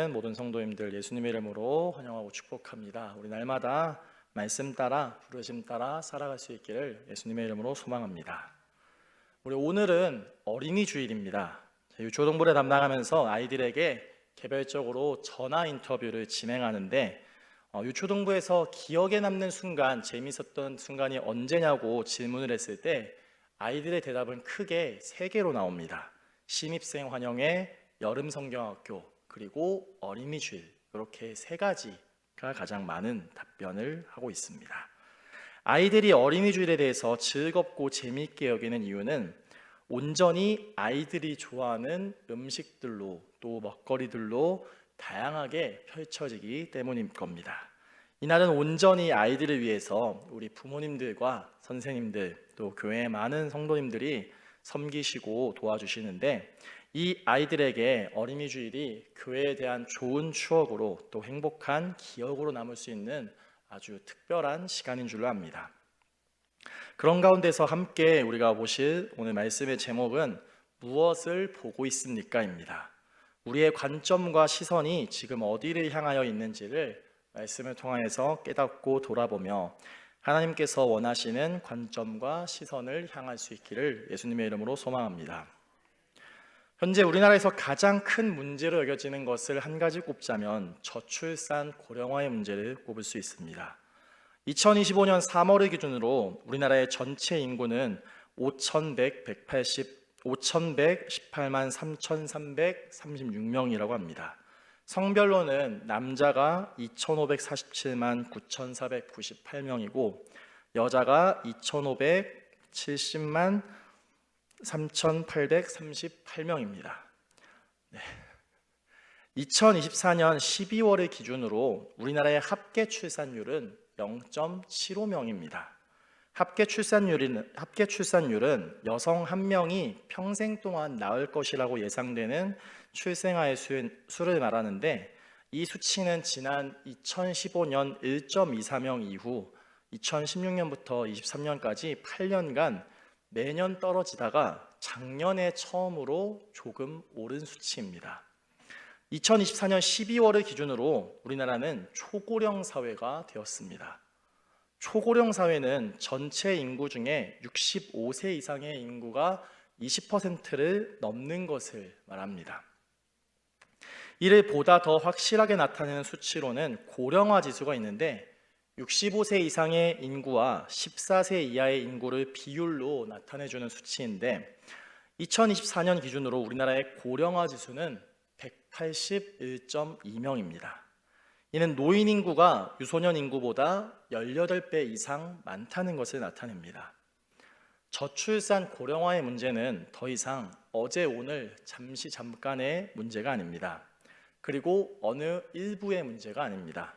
모든 성도님들 예수님의 이름으로 환영하고 축복합니다. 우리 날마다 말씀 따라 부르심 따라 살아갈 수 있기를 예수님의 이름으로 소망합니다. 우리 오늘은 어린이 주일입니다. 유초동부를 담당하면서 아이들에게 개별적으로 전화 인터뷰를 진행하는데 유초동부에서 기억에 남는 순간, 재미있었던 순간이 언제냐고 질문을 했을 때 아이들의 대답은 크게 3개로 나옵니다. 신입생 환영회, 여름 성경학교, 그리고 어린이 주일, 이렇게 3가지가 가장 많은 답변을 하고 있습니다. 아이들이 어린이 주일에 대해서 즐겁고 재미있게 여기는 이유는 온전히 아이들이 좋아하는 음식들로 또 먹거리들로 다양하게 펼쳐지기 때문일 겁니다. 이날은 온전히 아이들을 위해서 우리 부모님들과 선생님들 또 교회의 많은 성도님들이 섬기시고 도와주시는데 이 아이들에게 어린이 주일이 교회에 대한 좋은 추억으로 또 행복한 기억으로 남을 수 있는 아주 특별한 시간인 줄로 압니다. 그런 가운데서 함께 우리가 보실 오늘 말씀의 제목은 무엇을 보고 있습니까?입니다. 우리의 관점과 시선이 지금 어디를 향하여 있는지를 말씀을 통해서 깨닫고 돌아보며 하나님께서 원하시는 관점과 시선을 향할 수 있기를 예수님의 이름으로 소망합니다. 현재 우리나라에서 가장 큰 문제로 여겨지는 것을 한 가지 꼽자면 저출산 고령화의 문제를 꼽을 수 있습니다. 2025년 3월을 기준으로 우리나라의 전체 인구는 5,118만 3,336명이라고 합니다. 성별로는 남자가 2,547만 9,498명이고 여자가 2,570만 3,838명입니다. 2024년 12월을 기준으로 우리나라의 합계 출산율은 0.75명입니다. 합계 출산율은 여성 1명이 평생 동안 낳을 것이라고 예상되는 출생아의 수를 말하는데 이 수치는 지난 2015년 1.24명 이후 2016년부터 23년까지 8년간 매년 떨어지다가 작년에 처음으로 조금 오른 수치입니다. 2024년 12월을 기준으로 우리나라는 초고령 사회가 되었습니다. 초고령 사회는 전체 인구 중에 65세 이상의 인구가 20%를 넘는 것을 말합니다. 이를 보다 더 확실하게 나타내는 수치로는 고령화 지수가 있는데 65세 이상의 인구와 14세 이하의 인구를 비율로 나타내주는 수치인데 2024년 기준으로 우리나라의 고령화 지수는 181.2명입니다. 이는 노인 인구가 유소년 인구보다 18배 이상 많다는 것을 나타냅니다. 저출산 고령화의 문제는 더 이상 어제 오늘 잠깐의 문제가 아닙니다. 그리고 어느 일부의 문제가 아닙니다.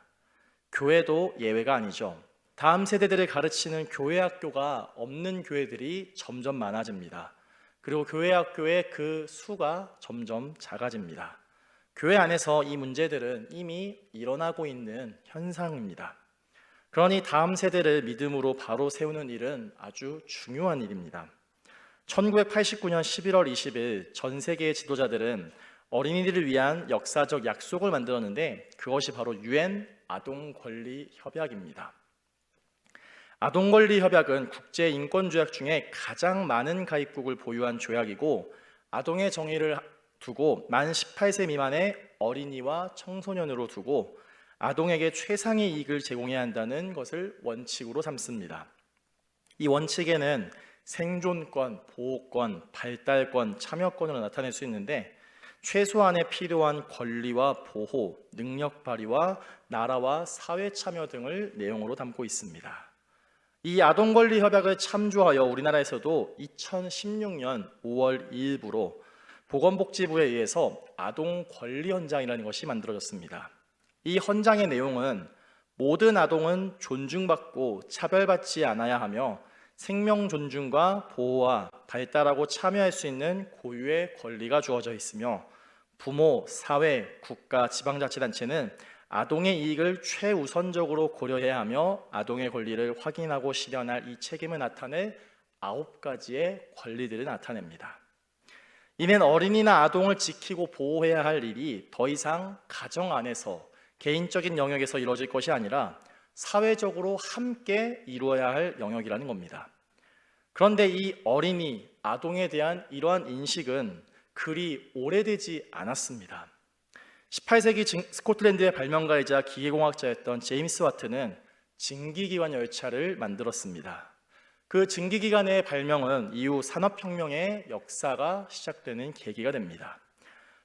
교회도 예외가 아니죠. 다음 세대들을 가르치는 교회 학교가 없는 교회들이 점점 많아집니다. 그리고 교회 학교의 그 수가 점점 작아집니다. 교회 안에서 이 문제들은 이미 일어나고 있는 현상입니다. 그러니 다음 세대를 믿음으로 바로 세우는 일은 아주 중요한 일입니다. 1989년 11월 20일 전 세계의 지도자들은 어린이들을 위한 역사적 약속을 만들었는데 그것이 바로 UN 아동권리협약입니다. 아동권리협약은 국제인권조약 중에 가장 많은 가입국을 보유한 조약이고 아동의 정의를 두고 만 18세 미만의 어린이와 청소년으로 두고 아동에게 최상의 이익을 제공해야 한다는 것을 원칙으로 삼습니다. 이 원칙에는 생존권, 보호권, 발달권, 참여권으로 나타낼 수 있는데 최소한의 필요한 권리와 보호, 능력 발휘와 나라와 사회 참여 등을 내용으로 담고 있습니다. 이 아동권리협약을 참조하여 우리나라에서도 2016년 5월 2일부로 보건복지부에 의해서 아동권리헌장이라는 것이 만들어졌습니다. 이 헌장의 내용은 모든 아동은 존중받고 차별받지 않아야 하며 생명 존중과 보호와 발달하고 참여할 수 있는 고유의 권리가 주어져 있으며 부모, 사회, 국가, 지방자치단체는 아동의 이익을 최우선적으로 고려해야 하며 아동의 권리를 확인하고 실현할 이 책임을 나타낼 9가지의 권리들을 나타냅니다. 이는 어린이나 아동을 지키고 보호해야 할 일이 더 이상 가정 안에서 개인적인 영역에서 이루어질 것이 아니라 사회적으로 함께 이루어야 할 영역이라는 겁니다. 그런데 이 어린이, 아동에 대한 이러한 인식은 그리 오래되지 않았습니다. 18세기 스코틀랜드의 발명가이자 기계공학자였던 제임스 와트는 증기기관 열차를 만들었습니다. 그 증기기관의 발명은 이후 산업혁명의 역사가 시작되는 계기가 됩니다.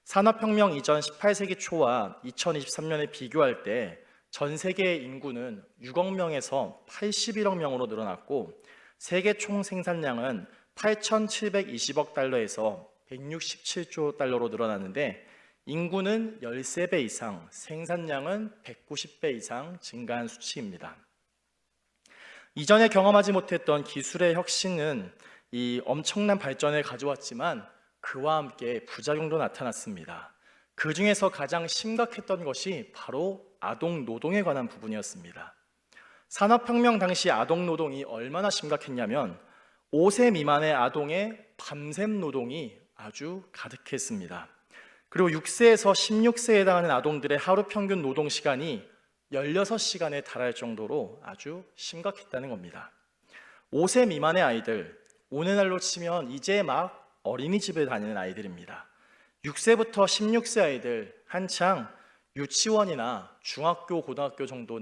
산업혁명 이전 18세기 초와 2023년에 비교할 때 전 세계의 인구는 6억 명에서 81억 명으로 늘어났고 세계 총 생산량은 8,720억 달러에서 167조 달러로 늘어났는데 인구는 13배 이상, 생산량은 190배 이상 증가한 수치입니다. 이전에 경험하지 못했던 기술의 혁신은 이 엄청난 발전을 가져왔지만 그와 함께 부작용도 나타났습니다. 그 중에서 가장 심각했던 것이 바로 아동 노동에 관한 부분이었습니다. 산업혁명 당시 아동 노동이 얼마나 심각했냐면 5세 미만의 아동의 밤샘 노동이 아주 가득했습니다. 그리고 6세에서 16세에 해당하는 아동들의 하루 평균 노동 시간이 16시간에 달할 정도로 아주 심각했다는 겁니다. 5세 미만의 아이들, 오늘날로 치면 이제 막 어린이집에 다니는 아이들입니다. 6세부터 16세 아이들 한창 유치원이나 중학교, 고등학교 정도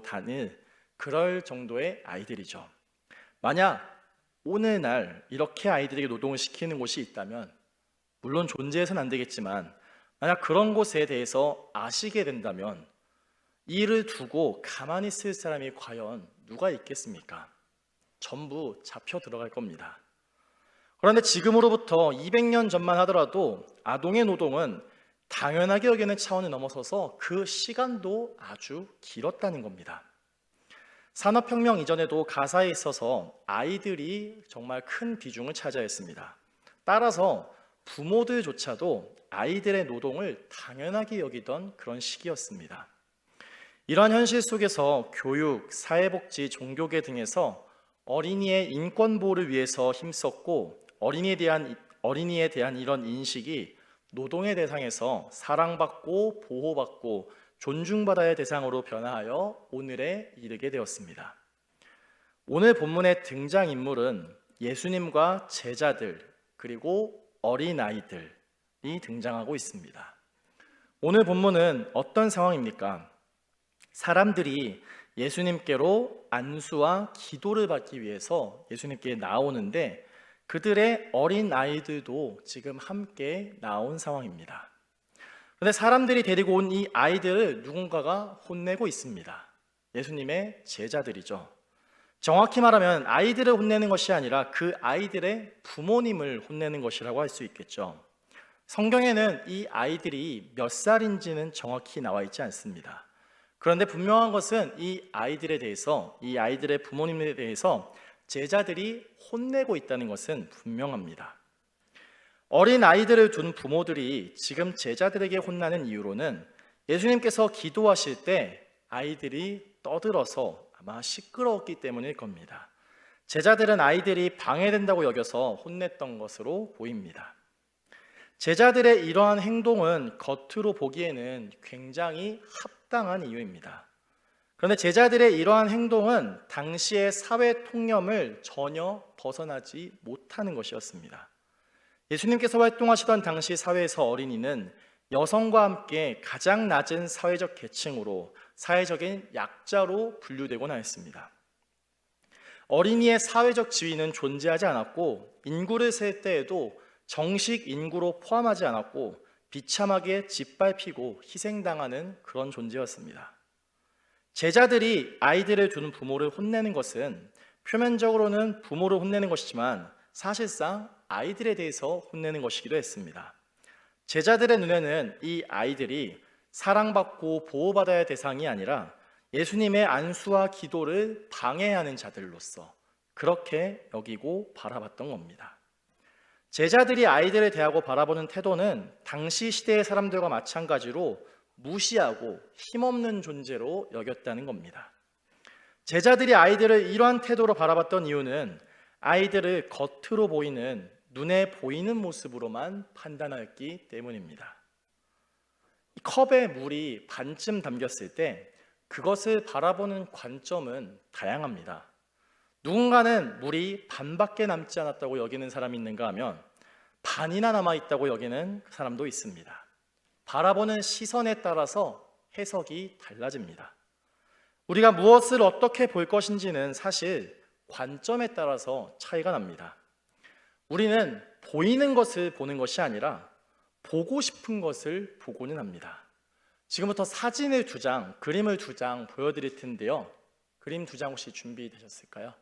다닐 그럴 정도의 아이들이죠. 만약 오늘날 이렇게 아이들에게 노동을 시키는 곳이 있다면 물론 존재해서는 안 되겠지만 만약 그런 곳에 대해서 아시게 된다면 이를 두고 가만히 있을 사람이 과연 누가 있겠습니까? 전부 잡혀 들어갈 겁니다. 그런데 지금으로부터 200년 전만 하더라도 아동의 노동은 당연하게 여기는 차원을 넘어서서 그 시간도 아주 길었다는 겁니다. 산업혁명 이전에도 가사에 있어서 아이들이 정말 큰 비중을 차지했습니다. 따라서 부모들조차도 아이들의 노동을 당연하게 여기던 그런 시기였습니다. 이러한 현실 속에서 교육, 사회복지, 종교계 등에서 어린이의 인권 보호를 위해서 힘썼고 어린이에 대한 이런 인식이 노동의 대상에서 사랑받고 보호받고 존중받아야 할 대상으로 변화하여 오늘에 이르게 되었습니다. 오늘 본문의 등장인물은 예수님과 제자들 그리고 어린아이들이 등장하고 있습니다. 오늘 본문은 어떤 상황입니까? 사람들이 예수님께로 안수와 기도를 받기 위해서 예수님께 나오는데 그들의 어린 아이들도 지금 함께 나온 상황입니다. 그런데 사람들이 데리고 온 이 아이들을 누군가가 혼내고 있습니다. 예수님의 제자들이죠. 정확히 말하면 아이들을 혼내는 것이 아니라 그 아이들의 부모님을 혼내는 것이라고 할 수 있겠죠. 성경에는 이 아이들이 몇 살인지는 정확히 나와 있지 않습니다. 그런데 분명한 것은 이 아이들에 대해서, 이 아이들의 부모님에 대해서 제자들이 혼내고 있다는 것은 분명합니다. 어린 아이들을 둔 부모들이 지금 제자들에게 혼나는 이유로는 예수님께서 기도하실 때 아이들이 떠들어서 아마 시끄러웠기 때문일 겁니다. 제자들은 아이들이 방해된다고 여겨서 혼냈던 것으로 보입니다. 제자들의 이러한 행동은 겉으로 보기에는 굉장히 합당한 이유입니다. 그런데 제자들의 이러한 행동은 당시의 사회 통념을 전혀 벗어나지 못하는 것이었습니다. 예수님께서 활동하시던 당시 사회에서 어린이는 여성과 함께 가장 낮은 사회적 계층으로 사회적인 약자로 분류되곤 하였습니다. 어린이의 사회적 지위는 존재하지 않았고 인구를 셀 때에도 정식 인구로 포함하지 않았고 비참하게 짓밟히고 희생당하는 그런 존재였습니다. 제자들이 아이들을 두는 부모를 혼내는 것은 표면적으로는 부모를 혼내는 것이지만 사실상 아이들에 대해서 혼내는 것이기도 했습니다. 제자들의 눈에는 이 아이들이 사랑받고 보호받아야 할 대상이 아니라 예수님의 안수와 기도를 방해하는 자들로서 그렇게 여기고 바라봤던 겁니다. 제자들이 아이들을 대하고 바라보는 태도는 당시 시대의 사람들과 마찬가지로 무시하고 힘없는 존재로 여겼다는 겁니다. 제자들이 아이들을 이러한 태도로 바라봤던 이유는 아이들을 겉으로 보이는 눈에 보이는 모습으로만 판단하였기 때문입니다. 이 컵에 물이 반쯤 담겼을 때 그것을 바라보는 관점은 다양합니다. 누군가는 물이 반밖에 남지 않았다고 여기는 사람이 있는가 하면 반이나 남아있다고 여기는 사람도 있습니다. 바라보는 시선에 따라서 해석이 달라집니다. 우리가 무엇을 어떻게 볼 것인지는 사실 관점에 따라서 차이가 납니다. 우리는 보이는 것을 보는 것이 아니라 보고 싶은 것을 보고는 합니다. 지금부터 사진을 2장, 그림을 2장 보여드릴 텐데요. 그림 2장 혹시 준비되셨을까요?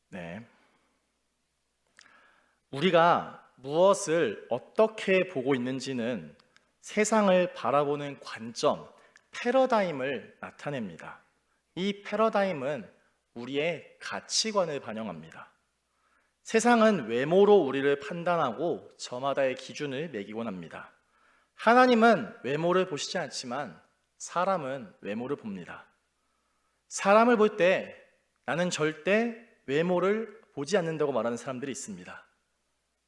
네. 우리가 무엇을 어떻게 보고 있는지는 세상을 바라보는 관점, 패러다임을 나타냅니다. 이 패러다임은 우리의 가치관을 반영합니다. 세상은 외모로 우리를 판단하고 저마다의 기준을 매기곤 합니다. 하나님은 외모를 보시지 않지만 사람은 외모를 봅니다. 사람을 볼 때 나는 절대 외모를 보지 않는다고 말하는 사람들이 있습니다.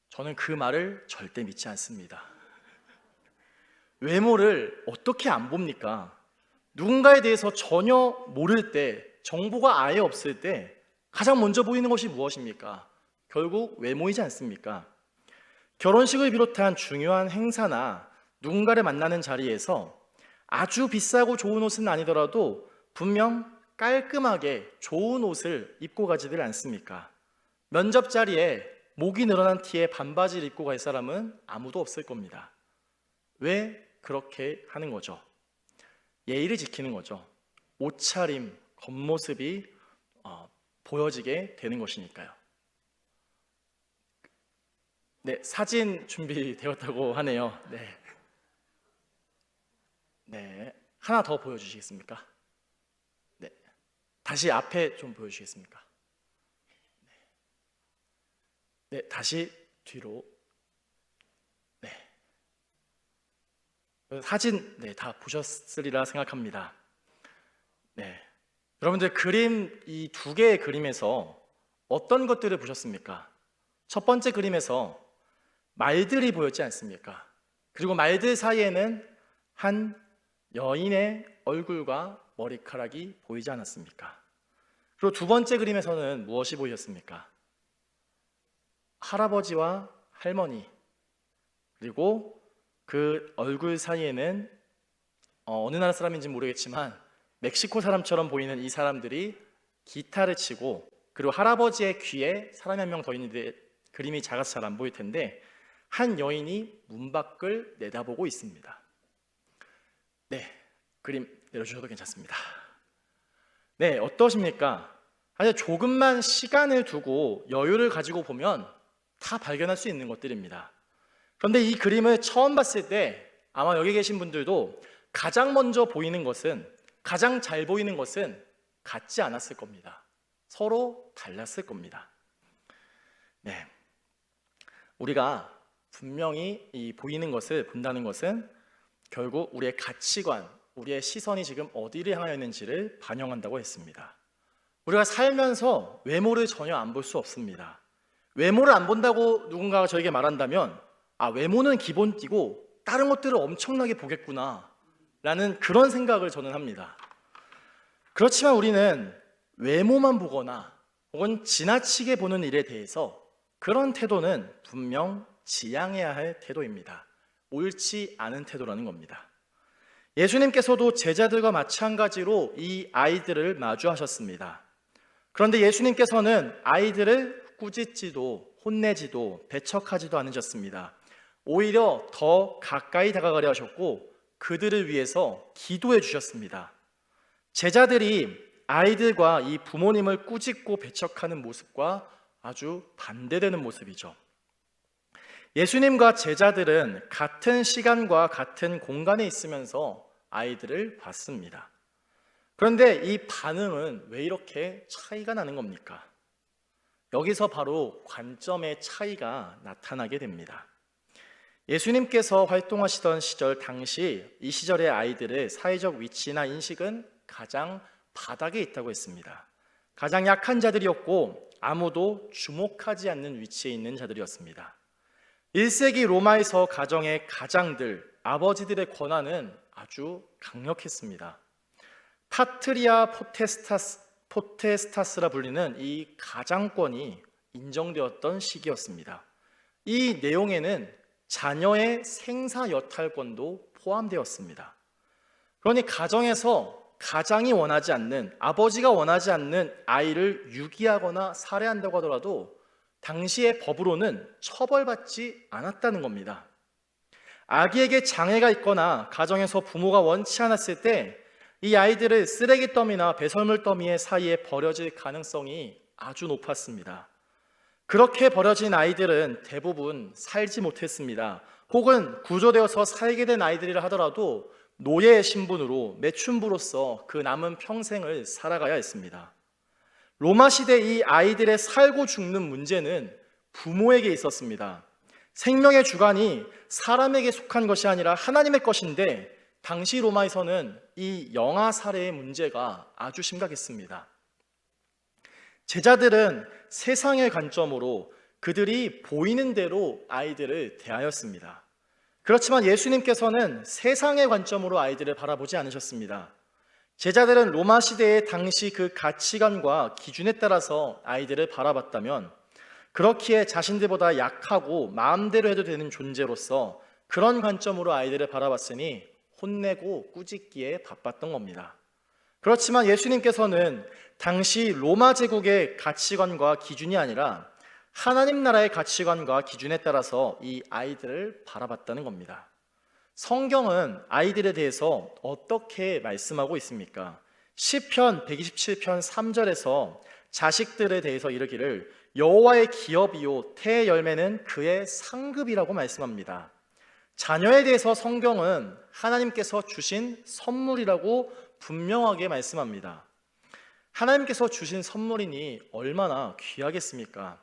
저는 그 말을 절대 믿지 않습니다. 외모를 어떻게 안 봅니까? 누군가에 대해서 전혀 모를 때, 정보가 아예 없을 때 가장 먼저 보이는 것이 무엇입니까? 결국 외모이지 않습니까? 결혼식을 비롯한 중요한 행사나 누군가를 만나는 자리에서 아주 비싸고 좋은 옷은 아니더라도 분명 깔끔하게 좋은 옷을 입고 가지들 않습니까? 면접 자리에 목이 늘어난 티에 반바지를 입고 갈 사람은 아무도 없을 겁니다. 왜 그렇게 하는 거죠? 예의를 지키는 거죠. 옷차림, 겉모습이 보여지게 되는 것이니까요. 네, 사진 준비되었다고 하네요. 네, 하나 더 보여주시겠습니까? 네, 다시 앞에 좀 보여주시겠습니까? 네, 다시 뒤로. 네, 사진 다 보셨으리라 생각합니다. 네, 여러분들 그림 이 2개의 그림에서 어떤 것들을 보셨습니까? 첫 번째 그림에서 말들이 보였지 않습니까? 그리고 말들 사이에는 한 여인의 얼굴과 머리카락이 보이지 않았습니까? 그리고 2번째 그림에서는 무엇이 보이셨습니까? 할아버지와 할머니, 그리고 그 얼굴 사이에는 어느 나라 사람인지 모르겠지만 멕시코 사람처럼 보이는 이 사람들이 기타를 치고, 그리고 할아버지의 귀에 사람이 한 명 더 있는데 그림이 작아서 잘 안 보일 텐데 한 여인이 문 밖을 내다보고 있습니다. 네, 그림 내려주셔도 괜찮습니다. 네, 어떠십니까? 아주 조금만 시간을 두고 여유를 가지고 보면 다 발견할 수 있는 것들입니다. 그런데 이 그림을 처음 봤을 때 아마 여기 계신 분들도 가장 먼저 보이는 것은, 가장 잘 보이는 것은 같지 않았을 겁니다. 서로 달랐을 겁니다. 네, 우리가 분명히 이 보이는 것을 본다는 것은 결국 우리의 가치관, 우리의 시선이 지금 어디를 향하여 있는지를 반영한다고 했습니다. 우리가 살면서 외모를 전혀 안 볼 수 없습니다. 외모를 안 본다고 누군가가 저에게 말한다면 외모는 기본이고 다른 것들을 엄청나게 보겠구나 라는 그런 생각을 저는 합니다. 그렇지만 우리는 외모만 보거나 혹은 지나치게 보는 일에 대해서 그런 태도는 분명 지양해야 할 태도입니다. 옳지 않은 태도라는 겁니다. 예수님께서도 제자들과 마찬가지로 이 아이들을 마주하셨습니다. 그런데 예수님께서는 아이들을 꾸짖지도 혼내지도 배척하지도 않으셨습니다. 오히려 더 가까이 다가가려 하셨고 그들을 위해서 기도해 주셨습니다. 제자들이 아이들과 이 부모님을 꾸짖고 배척하는 모습과 아주 반대되는 모습이죠. 예수님과 제자들은 같은 시간과 같은 공간에 있으면서 아이들을 봤습니다. 그런데 이 반응은 왜 이렇게 차이가 나는 겁니까? 여기서 바로 관점의 차이가 나타나게 됩니다. 예수님께서 활동하시던 시절 당시 이 시절의 아이들의 사회적 위치나 인식은 가장 바닥에 있다고 했습니다. 가장 약한 자들이었고 아무도 주목하지 않는 위치에 있는 자들이었습니다. 1세기 로마에서 가정의 가장들, 아버지들의 권한은 아주 강력했습니다. 파트리아 포테스타스라 불리는 이 가장권이 인정되었던 시기였습니다. 이 내용에는 자녀의 생사 여탈권도 포함되었습니다. 그러니 가정에서 가장이 원하지 않는, 아버지가 원하지 않는 아이를 유기하거나 살해한다고 하더라도 당시의 법으로는 처벌받지 않았다는 겁니다. 아기에게 장애가 있거나 가정에서 부모가 원치 않았을 때 이 아이들을 쓰레기 더미나 배설물 더미 사이에 버려질 가능성이 아주 높았습니다. 그렇게 버려진 아이들은 대부분 살지 못했습니다. 혹은 구조되어서 살게 된 아이들이라 하더라도 노예의 신분으로 매춘부로서 그 남은 평생을 살아가야 했습니다. 로마 시대 이 아이들의 살고 죽는 문제는 부모에게 있었습니다. 생명의 주관이 사람에게 속한 것이 아니라 하나님의 것인데 당시 로마에서는 이 영아 살해의 문제가 아주 심각했습니다. 제자들은 세상의 관점으로 그들이 보이는 대로 아이들을 대하였습니다. 그렇지만 예수님께서는 세상의 관점으로 아이들을 바라보지 않으셨습니다. 제자들은 로마 시대의 당시 그 가치관과 기준에 따라서 아이들을 바라봤다면 그렇기에 자신들보다 약하고 마음대로 해도 되는 존재로서 그런 관점으로 아이들을 바라봤으니 혼내고 꾸짖기에 바빴던 겁니다. 그렇지만 예수님께서는 당시 로마 제국의 가치관과 기준이 아니라 하나님 나라의 가치관과 기준에 따라서 이 아이들을 바라봤다는 겁니다. 성경은 아이들에 대해서 어떻게 말씀하고 있습니까? 시편 127편 3절에서 자식들에 대해서 이르기를 여호와의 기업이요 태의 열매는 그의 상급이라고 말씀합니다. 자녀에 대해서 성경은 하나님께서 주신 선물이라고 분명하게 말씀합니다. 하나님께서 주신 선물이니 얼마나 귀하겠습니까?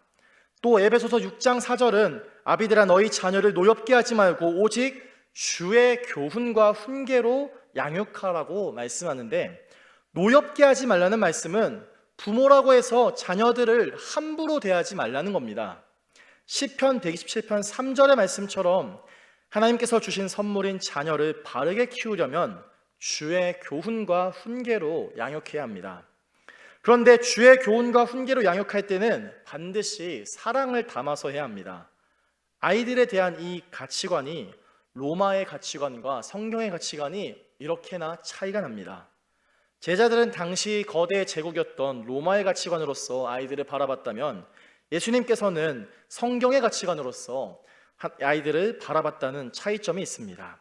또 에베소서 6장 4절은 아비들아 너희 자녀를 노엽게 하지 말고 오직 주의 교훈과 훈계로 양육하라고 말씀하는데, 노엽게 하지 말라는 말씀은 부모라고 해서 자녀들을 함부로 대하지 말라는 겁니다. 시편 127편 3절의 말씀처럼 하나님께서 주신 선물인 자녀를 바르게 키우려면 주의 교훈과 훈계로 양육해야 합니다. 그런데 주의 교훈과 훈계로 양육할 때는 반드시 사랑을 담아서 해야 합니다. 아이들에 대한 이 가치관이 로마의 가치관과 성경의 가치관이 이렇게나 차이가 납니다. 제자들은 당시 거대 제국이었던 로마의 가치관으로서 아이들을 바라봤다면 예수님께서는 성경의 가치관으로서 아이들을 바라봤다는 차이점이 있습니다.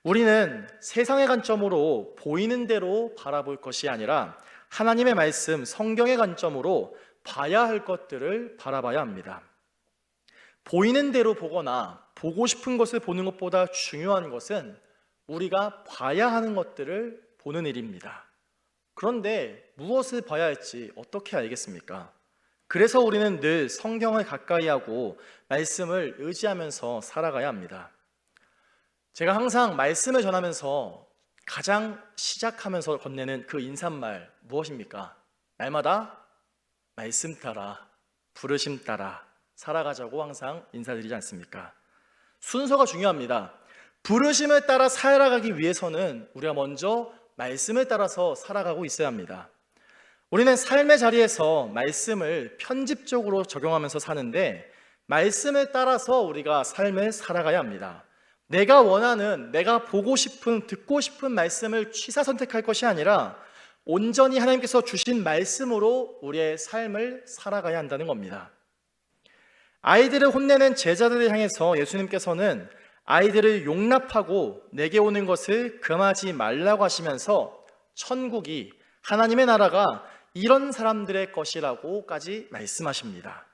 우리는 세상의 관점으로 보이는 대로 바라볼 것이 아니라 하나님의 말씀, 성경의 관점으로 봐야 할 것들을 바라봐야 합니다. 보이는 대로 보거나 보고 싶은 것을 보는 것보다 중요한 것은 우리가 봐야 하는 것들을 보는 일입니다. 그런데 무엇을 봐야 할지 어떻게 알겠습니까? 그래서 우리는 늘 성경을 가까이 하고 말씀을 의지하면서 살아가야 합니다. 제가 항상 말씀을 전하면서 가장 시작하면서 건네는 그 인사말 무엇입니까? 날마다 말씀 따라, 부르심 따라 살아가자고 항상 인사드리지 않습니까? 순서가 중요합니다. 부르심을 따라 살아가기 위해서는 우리가 먼저 말씀을 따라서 살아가고 있어야 합니다. 우리는 삶의 자리에서 말씀을 편집적으로 적용하면서 사는데 말씀을 따라서 우리가 삶을 살아가야 합니다. 내가 원하는, 내가 보고 싶은, 듣고 싶은 말씀을 취사 선택할 것이 아니라 온전히 하나님께서 주신 말씀으로 우리의 삶을 살아가야 한다는 겁니다. 아이들을 혼내는 제자들을 향해서 예수님께서는 아이들을 용납하고 내게 오는 것을 금하지 말라고 하시면서 천국이, 하나님의 나라가 이런 사람들의 것이라고까지 말씀하십니다.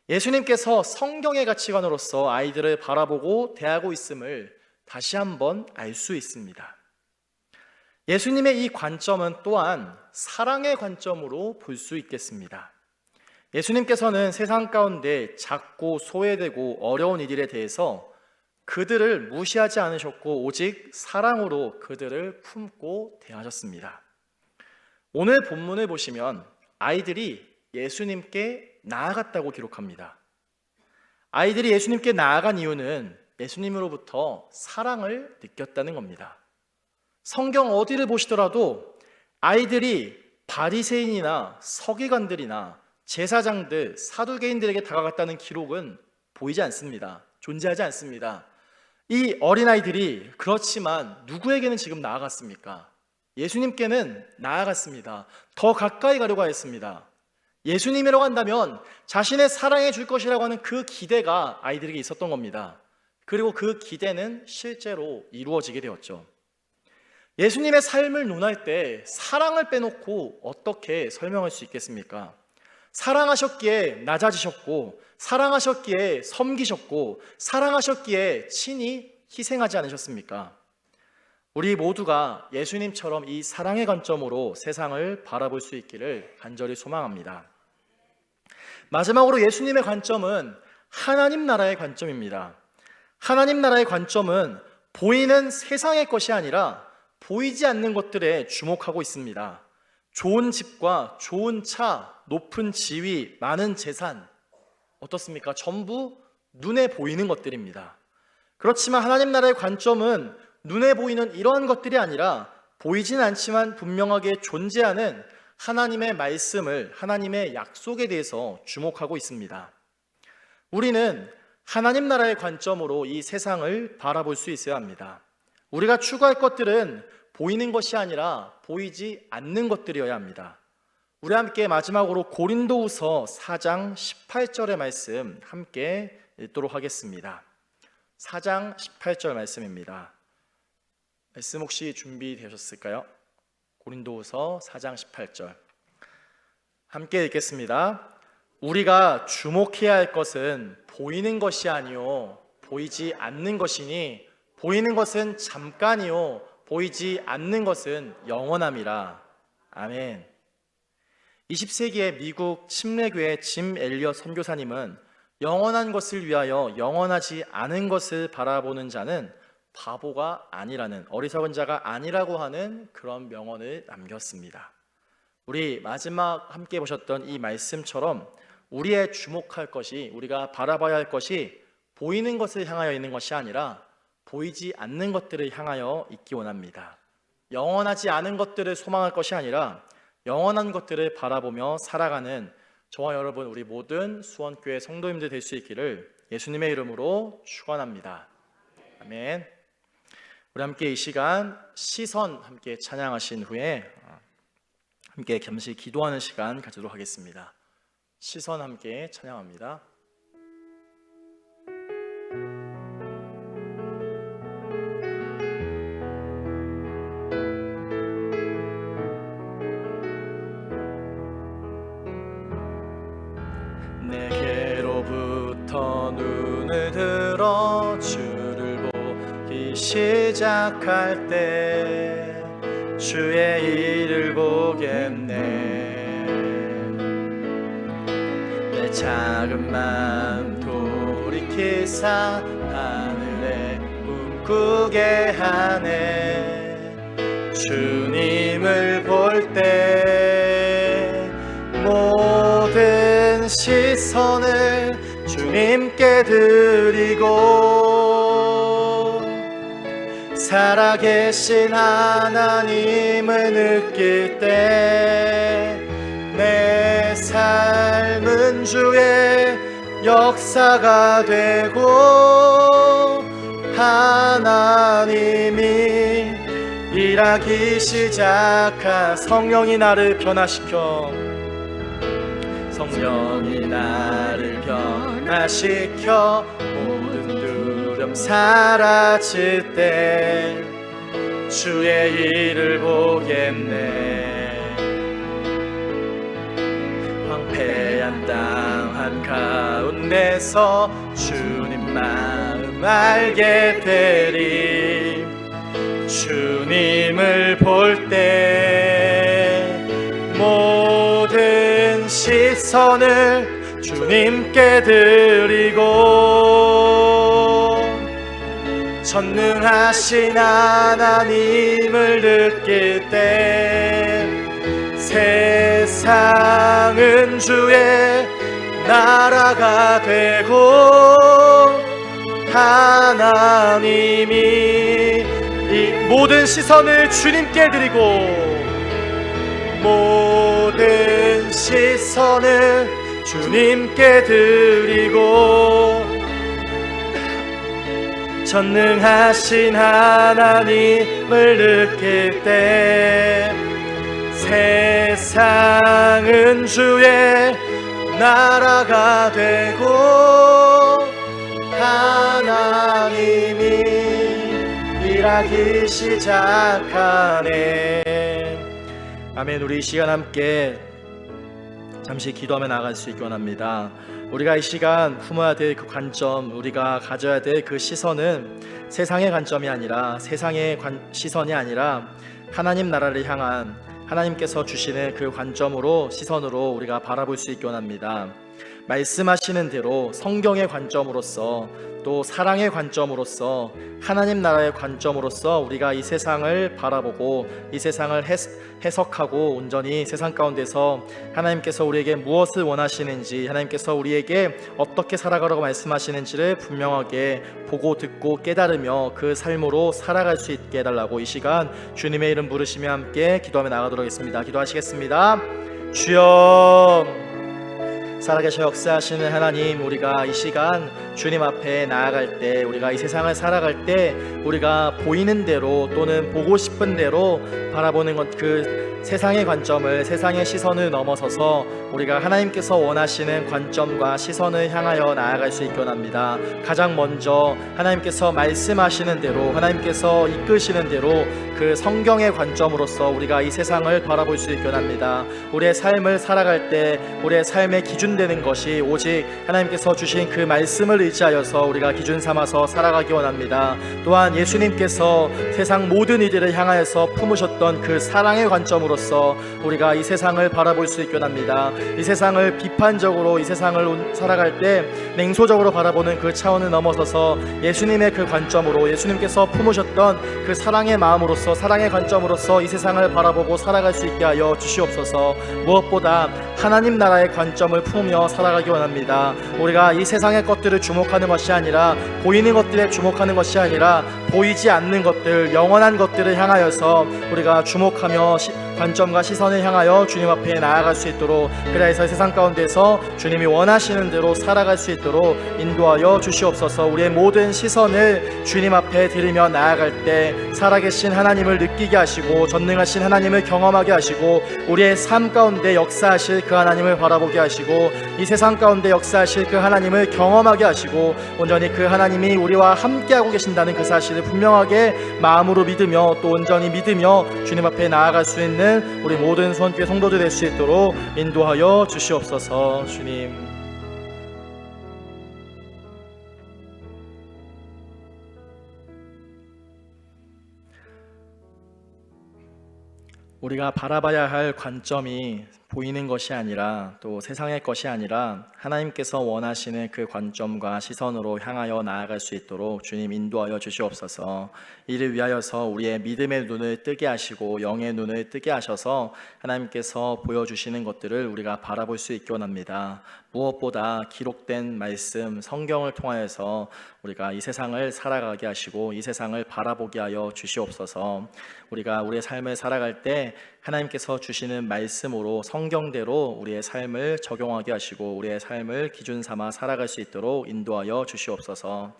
예수님께서 성경의 가치관으로서 아이들을 바라보고 대하고 있음을 다시 한번 알 수 있습니다. 예수님의 이 관점은 또한 사랑의 관점으로 볼 수 있겠습니다. 예수님께서는 세상 가운데 작고 소외되고 어려운 이들에 대해서 그들을 무시하지 않으셨고 오직 사랑으로 그들을 품고 대하셨습니다. 오늘 본문을 보시면 아이들이 예수님께 나아갔다고 기록합니다. 아이들이 예수님께 나아간 이유는 예수님으로부터 사랑을 느꼈다는 겁니다. 성경 어디를 보시더라도 아이들이 바리새인이나 서기관들이나 제사장들, 사두개인들에게 다가갔다는 기록은 보이지 않습니다. 존재하지 않습니다. 이 어린아이들이 그렇지만 누구에게는 지금 나아갔습니까? 예수님께는 나아갔습니다. 더 가까이 가려고 했습니다. 예수님이라고 한다면 자신의 사랑해 줄 것이라고 하는 그 기대가 아이들에게 있었던 겁니다. 그리고 그 기대는 실제로 이루어지게 되었죠. 예수님의 삶을 논할 때 사랑을 빼놓고 어떻게 설명할 수 있겠습니까? 사랑하셨기에 낮아지셨고, 사랑하셨기에 섬기셨고, 사랑하셨기에 친히 희생하지 않으셨습니까? 우리 모두가 예수님처럼 이 사랑의 관점으로 세상을 바라볼 수 있기를 간절히 소망합니다. 마지막으로 예수님의 관점은 하나님 나라의 관점입니다. 하나님 나라의 관점은 보이는 세상의 것이 아니라 보이지 않는 것들에 주목하고 있습니다. 좋은 집과 좋은 차, 높은 지위, 많은 재산, 어떻습니까? 전부 눈에 보이는 것들입니다. 그렇지만 하나님 나라의 관점은 눈에 보이는 이러한 것들이 아니라 보이진 않지만 분명하게 존재하는 하나님의 말씀을, 하나님의 약속에 대해서 주목하고 있습니다. 우리는 하나님 나라의 관점으로 이 세상을 바라볼 수 있어야 합니다. 우리가 추구할 것들은 보이는 것이 아니라 보이지 않는 것들이어야 합니다. 우리 함께 마지막으로 고린도후서 4장 18절의 말씀 함께 읽도록 하겠습니다. 4장 18절 말씀입니다. 말씀 혹시 준비되셨을까요? 고린도후서 4장 18절 함께 읽겠습니다. 우리가 주목해야 할 것은 보이는 것이 아니요 보이지 않는 것이니 보이는 것은 잠깐이요 보이지 않는 것은 영원함이라. 아멘. 20세기의 미국 침례교회 짐 엘리엇 선교사님은 영원한 것을 위하여 영원하지 않은 것을 바라보는 자는 바보가 아니라는, 어리석은 자가 아니라고 하는 그런 명언을 남겼습니다. 우리 마지막 함께 보셨던 이 말씀처럼 우리의 주목할 것이, 우리가 바라봐야 할 것이 보이는 것을 향하여 있는 것이 아니라 보이지 않는 것들을 향하여 있기 원합니다. 영원하지 않은 것들을 소망할 것이 아니라 영원한 것들을 바라보며 살아가는 저와 여러분, 우리 모든 수원교회 성도님들 될 수 있기를 예수님의 이름으로 축원합니다. 아멘. 우리 함께 이 시간 시선 함께 찬양하신 후에 함께 잠시 기도하는 시간 가지도록 하겠습니다. 시선 함께 찬양합니다. 내게로부터 눈을 들어 주를 보기 시작할 때 주의 일을 보겠네. 내 작은 마음 돌이키사 하늘에 꿈꾸게 하네. 주님을 볼 때 모든 시선을 주님께 드리고 살아계신 하나님을 느낄 때 내 삶은 주의 역사가 되고 하나님이 일하기 시작한 성령이 나를 변화시켜 성령이 나를 변화시켜 모든 두려움 사라질 때 주의 일을 보겠네. 황폐한 땅 한가운데서 주님 마음 알게 되리. 주님을 볼 때 모든 시선 시선을 주님께 드리고 전능하신 하나님을 느낄 때 세상은 주의 나라가 되고 하나님이 이 모든 시선을 주님께 드리고 모든 시선을 주님께 드리고 전능하신 하나님을 느낄 때 세상은 주의 나라가 되고 하나님이 일하기 시작하네. 아멘. 우리 이 시간 함께 잠시 기도하며 나아갈 수 있기 원합니다. 우리가 이 시간 품어야 될 그 관점, 우리가 가져야 될 그 시선은 세상의 관점이 아니라 세상의 시선이 아니라 하나님 나라를 향한 하나님께서 주시는 그 관점으로 시선으로 우리가 바라볼 수 있기 원합니다. 말씀하시는 대로 성경의 관점으로서 또 사랑의 관점으로서 하나님 나라의 관점으로서 우리가 이 세상을 바라보고 이 세상을 해석하고 온전히 세상 가운데서 하나님께서 우리에게 무엇을 원하시는지, 하나님께서 우리에게 어떻게 살아가라고 말씀하시는지를 분명하게 보고 듣고 깨달으며 그 삶으로 살아갈 수 있게 해달라고 이 시간 주님의 이름 부르시며 함께 기도하며 나가도록 하겠습니다. 기도하시겠습니다. 주여, 살아계셔 역사하시는 하나님, 우리가 이 시간 주님 앞에 나아갈 때, 우리가 이 세상을 살아갈 때 우리가 보이는 대로 또는 보고 싶은 대로 바라보는 것, 그 세상의 관점을, 세상의 시선을 넘어서서 우리가 하나님께서 원하시는 관점과 시선을 향하여 나아갈 수 있게 원합니다. 가장 먼저 하나님께서 말씀하시는 대로, 하나님께서 이끄시는 대로 그 성경의 관점으로서 우리가 이 세상을 바라볼 수 있게 원합니다. 우리의 삶을 살아갈 때 우리의 삶의 기준 되는 것이 오직 하나님께서 주신 그 말씀을 의지하여서 우리가 기준 삼아서 살아가기 원합니다. 또한 예수님께서 세상 모든 이들을 향하여서 품으셨던 그 사랑의 관점으로서 우리가 이 세상을 바라볼 수 있게 원합니다. 이 세상을 비판적으로, 이 세상을 살아갈 때 냉소적으로 바라보는 그 차원을 넘어서서 예수님의 그 관점으로, 예수님께서 품으셨던 그 사랑의 마음으로서, 사랑의 관점으로서 이 세상을 바라보고 살아갈 수 있게 하여 주시옵소서. 무엇보다 하나님 나라의 관점을 품으며 살아가기 원합니다. 우리가 이 세상의 것들을 주목하는 것이 아니라, 보이는 것들에 주목하는 것이 아니라 보이지 않는 것들, 영원한 것들을 향하여서 우리가 주목하며 관점과 시선을 향하여 주님 앞에 나아갈 수 있도록, 그래서 세상 가운데서 주님이 원하시는 대로 살아갈 수 있도록 인도하여 주시옵소서. 우리의 모든 시선을 주님 앞에 드리며 나아갈 때 살아계신 하나님을 느끼게 하시고 전능하신 하나님을 경험하게 하시고 우리의 삶 가운데 역사하실 그 하나님을 바라보게 하시고 이 세상 가운데 역사하실 그 하나님을 경험하게 하시고 온전히 그 하나님이 우리와 함께하고 계신다는 그 사실을 분명하게 마음으로 믿으며 또 온전히 믿으며 주님 앞에 나아갈 수 있는 우리 모든 수원교회 성도들 될 수 있도록 인도하여 주시옵소서. 주님, 우리가 바라봐야 할 관점이 보이는 것이 아니라 또 세상의 것이 아니라 하나님께서 원하시는 그 관점과 시선으로 향하여 나아갈 수 있도록 주님 인도하여 주시옵소서. 이를 위하여서 우리의 믿음의 눈을 뜨게 하시고 영의 눈을 뜨게 하셔서 하나님께서 보여주시는 것들을 우리가 바라볼 수 있게 원합니다. 무엇보다 기록된 말씀 성경을 통하여서 우리가 이 세상을 살아가게 하시고 이 세상을 바라보게 하여 주시옵소서. 우리가 우리의 삶을 살아갈 때 하나님께서 주시는 말씀으로 성경대로 우리의 삶을 적용하게 하시고 우리의 삶을 기준 삼아 살아갈 수 있도록 인도하여 주시옵소서.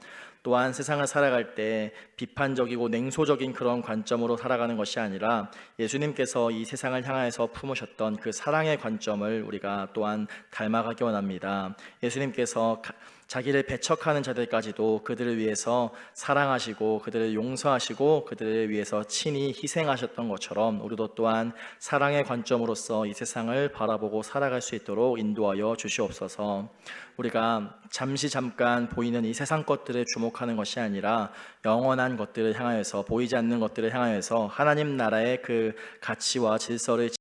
또한 세상을 살아갈 때 비판적이고 냉소적인 그런 관점으로 살아가는 것이 아니라 예수님께서 이 세상을 향하여서 품으셨던 그 사랑의 관점을 우리가 또한 닮아가기 원합니다. 예수님께서 자기를 배척하는 자들까지도 그들을 위해서 사랑하시고 그들을 용서하시고 그들을 위해서 친히 희생하셨던 것처럼 우리도 또한 사랑의 관점으로서 이 세상을 바라보고 살아갈 수 있도록 인도하여 주시옵소서. 우리가 잠깐 보이는 이 세상 것들에 주목하는 것이 아니라 영원한 것들을 향하여서, 보이지 않는 것들을 향하여서 하나님 나라의 그 가치와 질서를